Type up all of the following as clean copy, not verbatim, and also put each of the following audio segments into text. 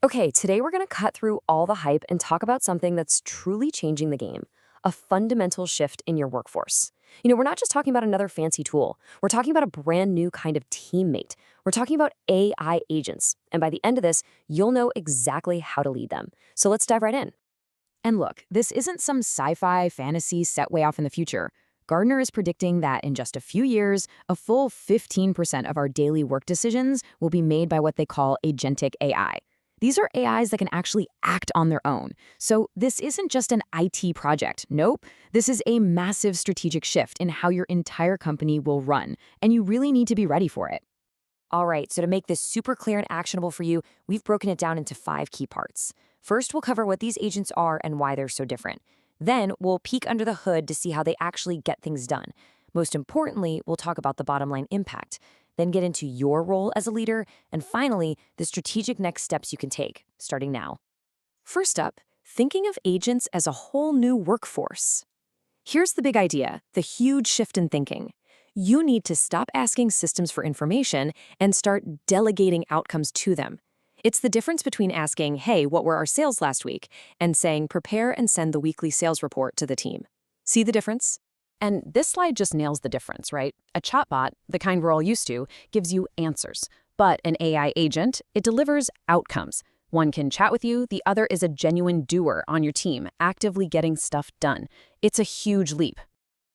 Okay, today we're going to cut through all the hype and talk about something that's truly changing the game, a fundamental shift in your workforce. We're not just talking about another fancy tool. We're talking about a brand new kind of teammate. We're talking about AI agents. And by the end of this, you'll know exactly how to lead them. So let's dive right in. And look, this isn't some sci-fi fantasy set way off in the future. Gardner is predicting that in just a few years, a full 15% of our daily work decisions will be made by what they call agentic AI. These are AIs that can actually act on their own. So this isn't just an IT project. Nope. This is a massive strategic shift in how your entire company will run, and you really need to be ready for it. All right, so to make this super clear and actionable for you, we've broken it down into 5 key parts. First, we'll cover what these agents are and why they're so different. Then, we'll peek under the hood to see how they actually get things done. Most importantly, we'll talk about the bottom line impact, then get into your role as a leader, and finally, the strategic next steps you can take, starting now. First up, thinking of agents as a whole new workforce. Here's the big idea, the huge shift in thinking. You need to stop asking systems for information and start delegating outcomes to them. It's the difference between asking, hey, what were our sales last week, and saying, prepare and send the weekly sales report to the team. See the difference? And this slide just nails the difference, right? A chatbot, the kind we're all used to, gives you answers. But an AI agent, it delivers outcomes. One can chat with you, the other is a genuine doer on your team, actively getting stuff done. It's a huge leap.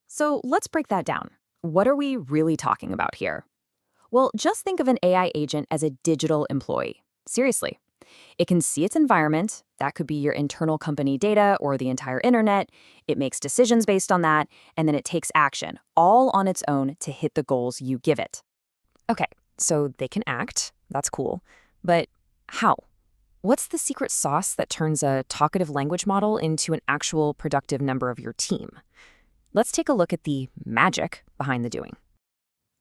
So let's break that down. What are we really talking about here? Well, just think of an AI agent as a digital employee. Seriously. It can see its environment, that could be your internal company data or the entire internet. It makes decisions based on that, and then it takes action, all on its own to hit the goals you give it. Okay, so they can act, that's cool, but how? What's the secret sauce that turns a talkative language model into an actual productive member of your team? Let's take a look at the magic behind the doing.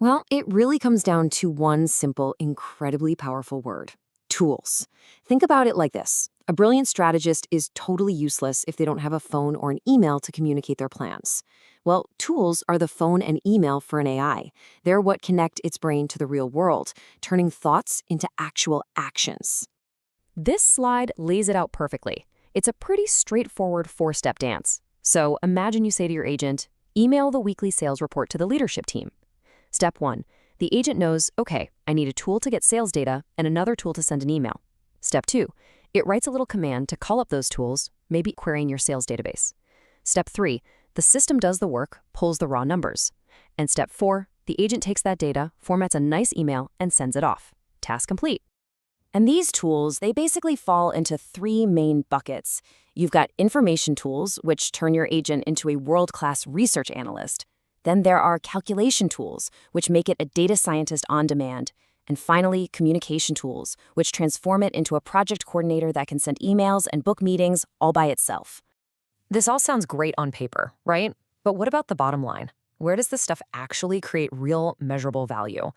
Well, it really comes down to one simple, incredibly powerful word: tools. Think about it like this. A brilliant strategist is totally useless if they don't have a phone or an email to communicate their plans. Well, tools are the phone and email for an AI. They're what connect its brain to the real world, turning thoughts into actual actions. This slide lays it out perfectly. It's a pretty straightforward 4-step dance. So imagine you say to your agent, email the weekly sales report to the leadership team. Step 1, the agent knows, okay, I need a tool to get sales data and another tool to send an email. Step 2, it writes a little command to call up those tools, maybe querying your sales database. Step 3, the system does the work, pulls the raw numbers. And step 4, the agent takes that data, formats a nice email, and sends it off. Task complete. And these tools, they basically fall into 3 main buckets. You've got information tools, which turn your agent into a world-class research analyst. Then there are calculation tools, which make it a data scientist on demand. And finally, communication tools, which transform it into a project coordinator that can send emails and book meetings all by itself. This all sounds great on paper, right? But what about the bottom line? Where does this stuff actually create real, measurable value?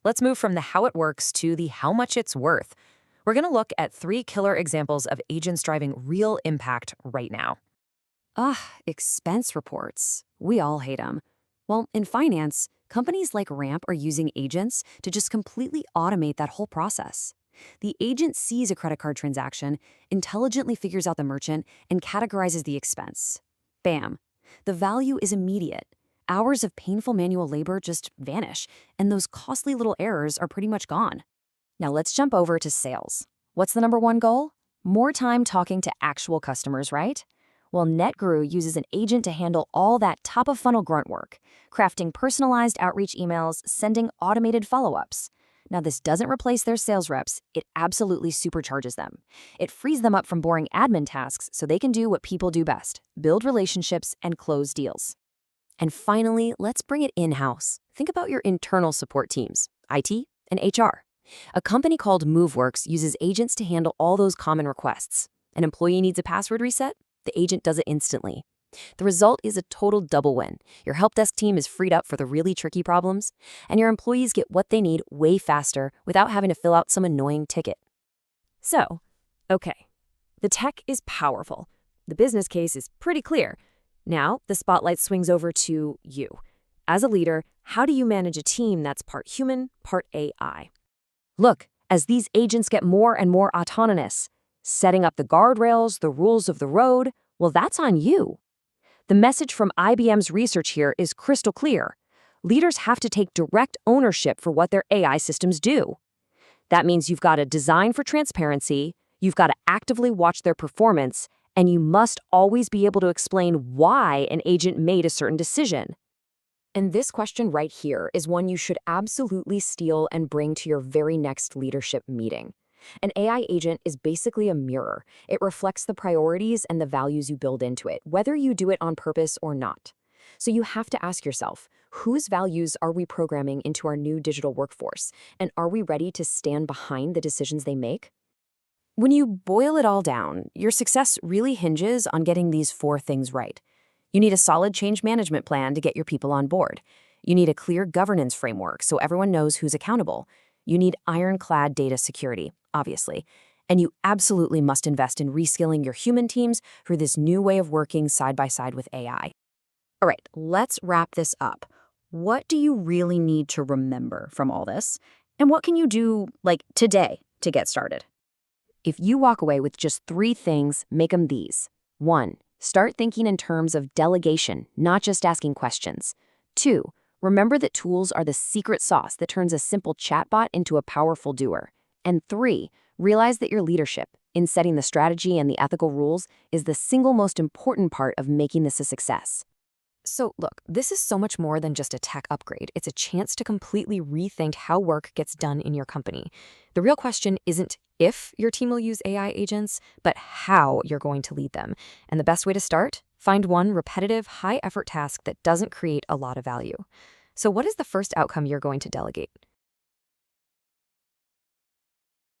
Let's move from the how it works to the how much it's worth. We're going to look at 3 killer examples of agents driving real impact right now. Expense reports. We all hate them. Well, in finance, companies like Ramp are using agents to just completely automate that whole process. The agent sees a credit card transaction, intelligently figures out the merchant, and categorizes the expense. Bam. The value is immediate. Hours of painful manual labor just vanish, and those costly little errors are pretty much gone. Now let's jump over to sales. What's the number 1 goal? More time talking to actual customers, right? Well, NetGuru uses an agent to handle all that top-of-funnel grunt work, crafting personalized outreach emails, sending automated follow-ups. Now, this doesn't replace their sales reps, it absolutely supercharges them. It frees them up from boring admin tasks so they can do what people do best: build relationships and close deals. And finally, let's bring it in-house. Think about your internal support teams, IT and HR. A company called MoveWorks uses agents to handle all those common requests. An employee needs a password reset? The agent does it instantly. The result is a total double win. Your help desk team is freed up for the really tricky problems, and your employees get what they need way faster without having to fill out some annoying ticket. So, okay, the tech is powerful. The business case is pretty clear. Now, the spotlight swings over to you. As a leader, how do you manage a team that's part human, part AI? Look, as these agents get more and more autonomous. Setting up the guardrails, the rules of the road, well, that's on you. The message from IBM's research here is crystal clear. Leaders have to take direct ownership for what their AI systems do. That means you've got to design for transparency, you've got to actively watch their performance, and you must always be able to explain why an agent made a certain decision. And this question right here is one you should absolutely steal and bring to your very next leadership meeting. An AI agent is basically a mirror. It reflects the priorities and the values you build into it, whether you do it on purpose or not. So you have to ask yourself, whose values are we programming into our new digital workforce? And are we ready to stand behind the decisions they make? When you boil it all down, your success really hinges on getting these 4 things right. You need a solid change management plan to get your people on board. You need a clear governance framework so everyone knows who's accountable. You need ironclad data security, obviously. And you absolutely must invest in reskilling your human teams for this new way of working side by side with AI. All right, let's wrap this up. What do you really need to remember from all this? And what can you do, today, to get started? If you walk away with just 3 things, make them these. 1. Start thinking in terms of delegation, not just asking questions. 2. Remember that tools are the secret sauce that turns a simple chatbot into a powerful doer. And 3. Realize that your leadership, in setting the strategy and the ethical rules, is the single most important part of making this a success. So look, this is so much more than just a tech upgrade. It's a chance to completely rethink how work gets done in your company. The real question isn't if your team will use AI agents, but how you're going to lead them. And the best way to start? Find one repetitive, high-effort task that doesn't create a lot of value. So what is the first outcome you're going to delegate?